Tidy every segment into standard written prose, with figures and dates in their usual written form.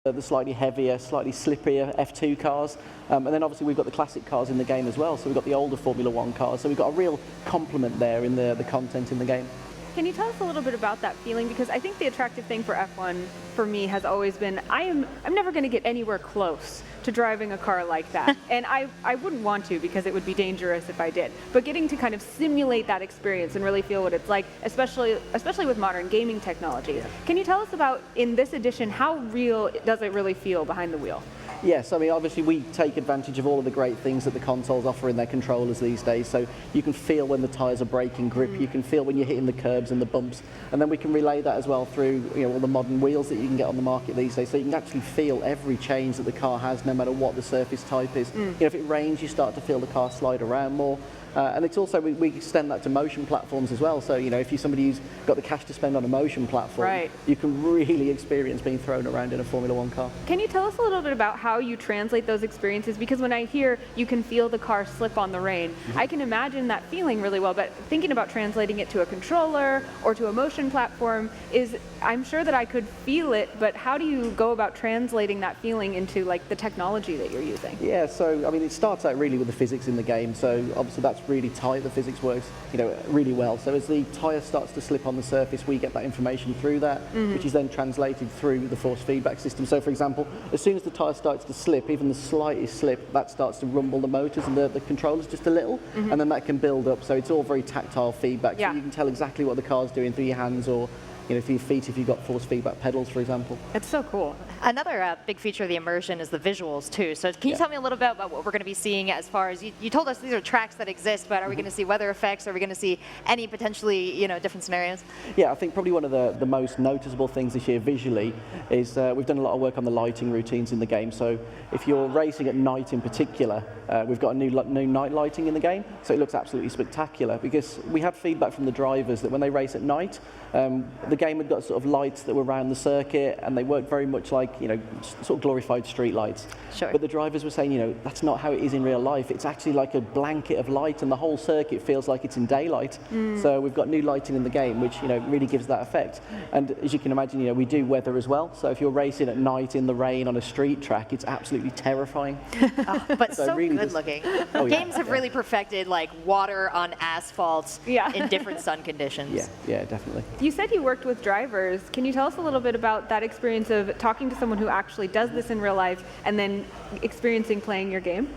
the slightly heavier, slightly slipperier F2 cars. And then obviously we've got the classic cars in the game as well. So we've got the older Formula One cars. So we've got a real complement there in the content in the game. Can you tell us a little bit about that feeling? Because I think the attractive thing for F1 for me has always been I'm never going to get anywhere close to driving a car like that. And I wouldn't want to, because it would be dangerous if I did. But getting to kind of simulate that experience and really feel what it's like, especially with modern gaming technology. Yeah. Can you tell us about, in this edition, how real does it really feel behind the wheel? Yes, I mean, obviously we take advantage of all of the great things that the consoles offer in their controllers these days. So you can feel when the tyres are breaking grip, you can feel when you're hitting the curbs and the bumps, and then we can relay that as well through all the modern wheels that you can get on the market these days. So you can actually feel every change that the car has, no matter what the surface type is. If it rains, you start to feel the car slide around more. And it's also, we extend that to motion platforms as well. So, if you're somebody who's got the cash to spend on a motion platform, right, you can really experience being thrown around in a Formula One car. Can you tell us a little bit about how you translate those experiences? Because when I hear you can feel the car slip on the rain, I can imagine that feeling really well, but thinking about translating it to a controller or to a motion platform I'm sure that I could feel it, but how do you go about translating that feeling into the technology that you're using? Yeah, so, I mean, it starts out really with the physics in the game. So obviously that's really tight. The physics works, really well. So as the tyre starts to slip on the surface, we get that information through that, which is then translated through the force feedback system. So for example, as soon as the tyre starts to slip, even the slightest slip, that starts to rumble the motors and the controllers just a little, and then that can build up. So it's all very tactile feedback. So you can tell exactly what the car's doing through your hands or through your feet if you've got force feedback pedals, for example. It's so cool. Another big feature of the Immersion is the visuals, too. So can you tell me a little bit about what we're going to be seeing as far as, you told us these are tracks that exist, but are we going to see weather effects? Are we going to see any potentially, different scenarios? Yeah, I think probably one of the most noticeable things this year visually is we've done a lot of work on the lighting routines in the game. So if you're racing at night in particular, we've got a new night lighting in the game. So it looks absolutely spectacular because we had feedback from the drivers that when they race at night, the game had got sort of lights that were around the circuit and they worked very much like, sort of glorified street lights. Sure. But the drivers were saying, that's not how it is in real life. It's actually like a blanket of light and the whole circuit feels like it's in daylight. So we've got new lighting in the game, which, really gives that effect. And as you can imagine, we do weather as well. So if you're racing at night in the rain on a street track, it's absolutely terrifying. But so really good looking. Games have really perfected water on asphalt in different sun conditions. Yeah, definitely. You said you worked with drivers. Can you tell us a little bit about that experience of talking to someone who actually does this in real life and then experiencing playing your game?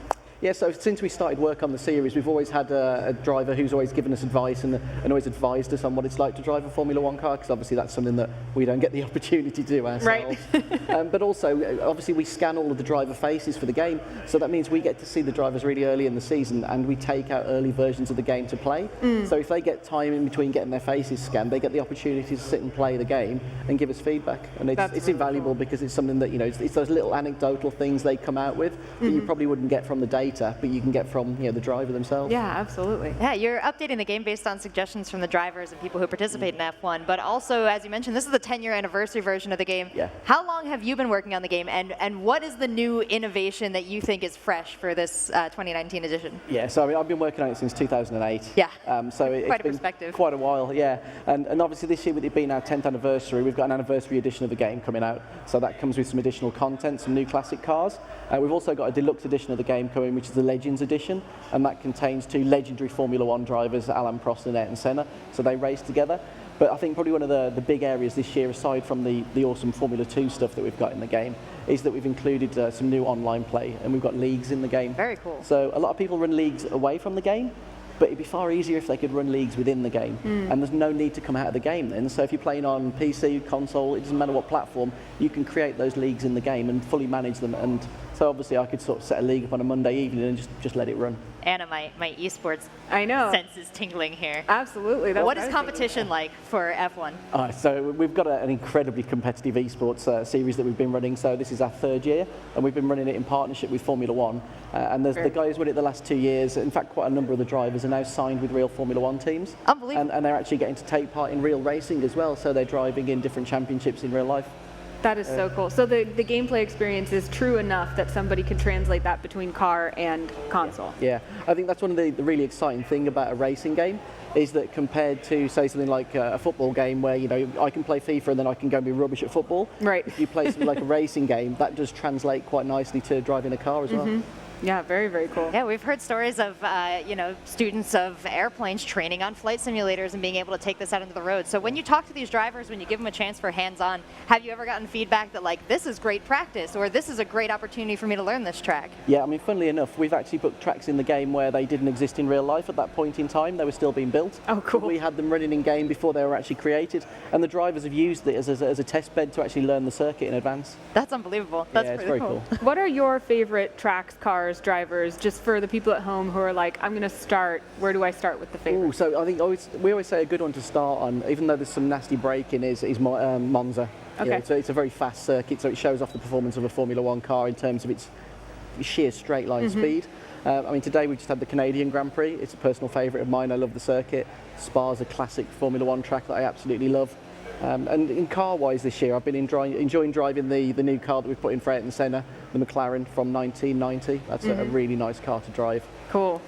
Yeah, so since we started work on the series, we've always had a driver who's always given us advice and always advised us on what it's like to drive a Formula One car, because obviously that's something that we don't get the opportunity to do ourselves. Right. But also, obviously, we scan all of the driver faces for the game, so that means we get to see the drivers really early in the season, and we take out early versions of the game to play. So if they get time in between getting their faces scanned, they get the opportunity to sit and play the game and give us feedback. And it's really invaluable because it's something that, it's those little anecdotal things they come out with that you probably wouldn't get from the data, but you can get from the driver themselves. Yeah, absolutely. Yeah, you're updating the game based on suggestions from the drivers and people who participate in F1, but also, as you mentioned, this is the 10-year anniversary version of the game. Yeah. How long have you been working on the game, and what is the new innovation that you think is fresh for this 2019 edition? Yeah, so I mean, I've been working on it since 2008. Yeah, so it's been quite a while, yeah. And obviously this year, with it being our 10th anniversary, we've got an anniversary edition of the game coming out. So that comes with some additional content, some new classic cars. We've also got a deluxe edition of the game coming, which is the Legends edition, and that contains two legendary Formula One drivers, Alain Prost and Ayrton Senna. So they race together. But I think probably one of the big areas this year, aside from the awesome Formula 2 stuff that we've got in the game, is that we've included some new online play, and we've got leagues in the game. Very cool. So a lot of people run leagues away from the game, but it'd be far easier if they could run leagues within the game. And there's no need to come out of the game then. So if you're playing on PC, console, it doesn't matter what platform, you can create those leagues in the game and fully manage them. And so obviously I could sort of set a league up on a Monday evening and just let it run. Anna, my esports sense is tingling here. Absolutely. What is competition like for F1? So we've got an incredibly competitive esports series that we've been running. So this is our 3rd year, and we've been running it in partnership with Formula One. And there's the guys who run it the last 2 years. In fact, quite a number of the drivers are now signed with real Formula One teams. Unbelievable. And they're actually getting to take part in real racing as well. So they're driving in different championships in real life. That is so cool. So the gameplay experience is true enough that somebody could translate that between car and console. Yeah, I think that's one of the really exciting thing about a racing game is that compared to, say, something like a football game where, you know, I can play FIFA and then I can go and be rubbish at football. Right. If you play something like a racing game, that does translate quite nicely to driving a car as well. Yeah, very, very cool. Yeah, we've heard stories of students of airplanes training on flight simulators and being able to take this out into the road. So when you talk to these drivers, when you give them a chance for hands-on, have you ever gotten feedback that like, this is great practice, or this is a great opportunity for me to learn this track? Yeah, I mean, funnily enough, we've actually put tracks in the game where they didn't exist in real life at that point in time. They were still being built. Oh, cool. But we had them running in game before they were actually created, and the drivers have used it as a test bed to actually learn the circuit in advance. That's unbelievable. That's yeah, it's pretty very cool. What are your favorite tracks, cars, drivers, just for the people at home who are like, I'm going to start, where do I start with the favorite? Ooh, so I think we always say a good one to start on, even though there's some nasty braking, is Monza. Okay. Yeah, it's a very fast circuit, so it shows off the performance of a Formula One car in terms of its sheer straight line speed. I mean, today we just had the Canadian Grand Prix. It's a personal favourite of mine. I love the circuit. Spa's a classic Formula One track that I absolutely love. And in car-wise this year, I've been enjoying driving the new car that we've put in Freyton Senna, the McLaren from 1990. That's a really nice car to drive. Cool.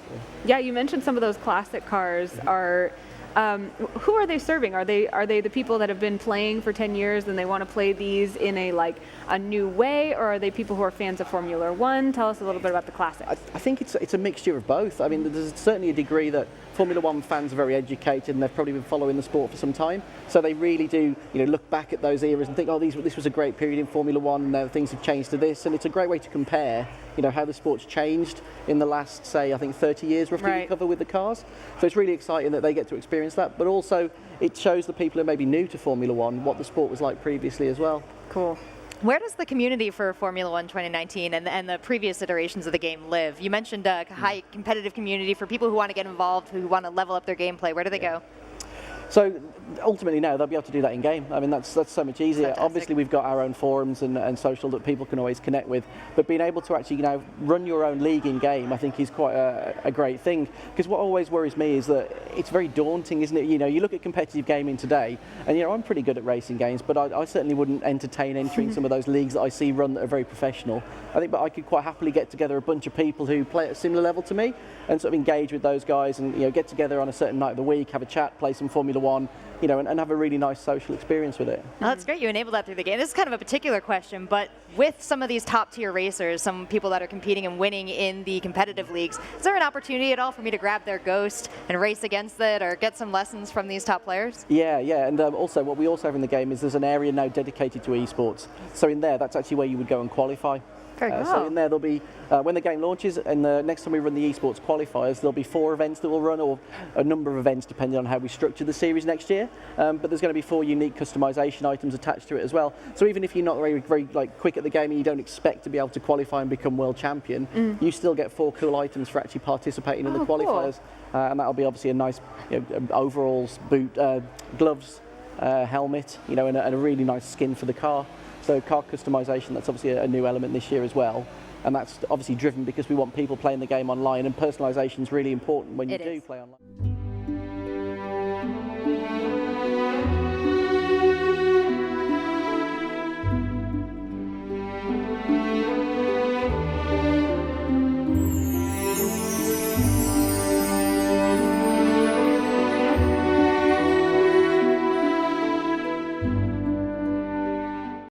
Yeah, you mentioned some of those classic cars are. Who are they serving? Are they the people that have been playing for 10 years and they want to play these in a new way, or are they people who are fans of Formula One? Tell us a little bit about the classics. I think it's a mixture of both. I mean, there's certainly a degree that Formula One fans are very educated and they've probably been following the sport for some time, so they really do, you know, look back at those eras and think, oh, this was a great period in Formula One. Now things have changed to this, and it's a great way to compare, you know, how the sport's changed in the last, say, I think 30 years roughly we cover with the cars. So it's really exciting that they get to experience that, but also it shows the people who may be new to Formula One what the sport was like previously as well. Cool. Where does the community for Formula One 2019 and the previous iterations of the game live? You mentioned a high competitive community for people who want to get involved, who want to level up their gameplay. Where do they go? So ultimately now they'll be able to do that in game. I mean, that's so much easier. Fantastic. Obviously we've got our own forums and social that people can always connect with, but being able to actually, you know, run your own league in game, I think is quite a great thing, because what always worries me is that it's very daunting, isn't it? You know, you look at competitive gaming today, and you know, I'm pretty good at racing games, but I certainly wouldn't entertain entering some of those leagues that I see run that are very professional. I think, but I could quite happily get together a bunch of people who play at a similar level to me and sort of engage with those guys, and, you know, get together on a certain night of the week, have a chat, play some Formula One, you know, and have a really nice social experience with it. Well, that's great. You enable that through the game. This is kind of a particular question, but with some of these top-tier racers, some people that are competing and winning in the competitive leagues, is there an opportunity at all for me to grab their Ghost and race against it, or get some lessons from these top players? Yeah, and also what we also have in the game is there's an area now dedicated to esports. So in there, that's actually where you would go and qualify. Very cool. So in there, there'll be, when the game launches, and the next time we run the esports qualifiers, there'll be 4 events that we'll run, or a number of events depending on how we structure the series next year. But there's going to be 4 unique customization items attached to it as well. So even if you're not very like quick at the game and you don't expect to be able to qualify and become world champion, you still get 4 cool items for actually participating in the qualifiers. Cool. And that'll be obviously a nice, you know, overalls, boot, gloves, helmet, you know, and a really nice skin for the car. So car customization, that's obviously a new element this year as well. And that's obviously driven because we want people playing the game online, and personalization is really important when you do play online.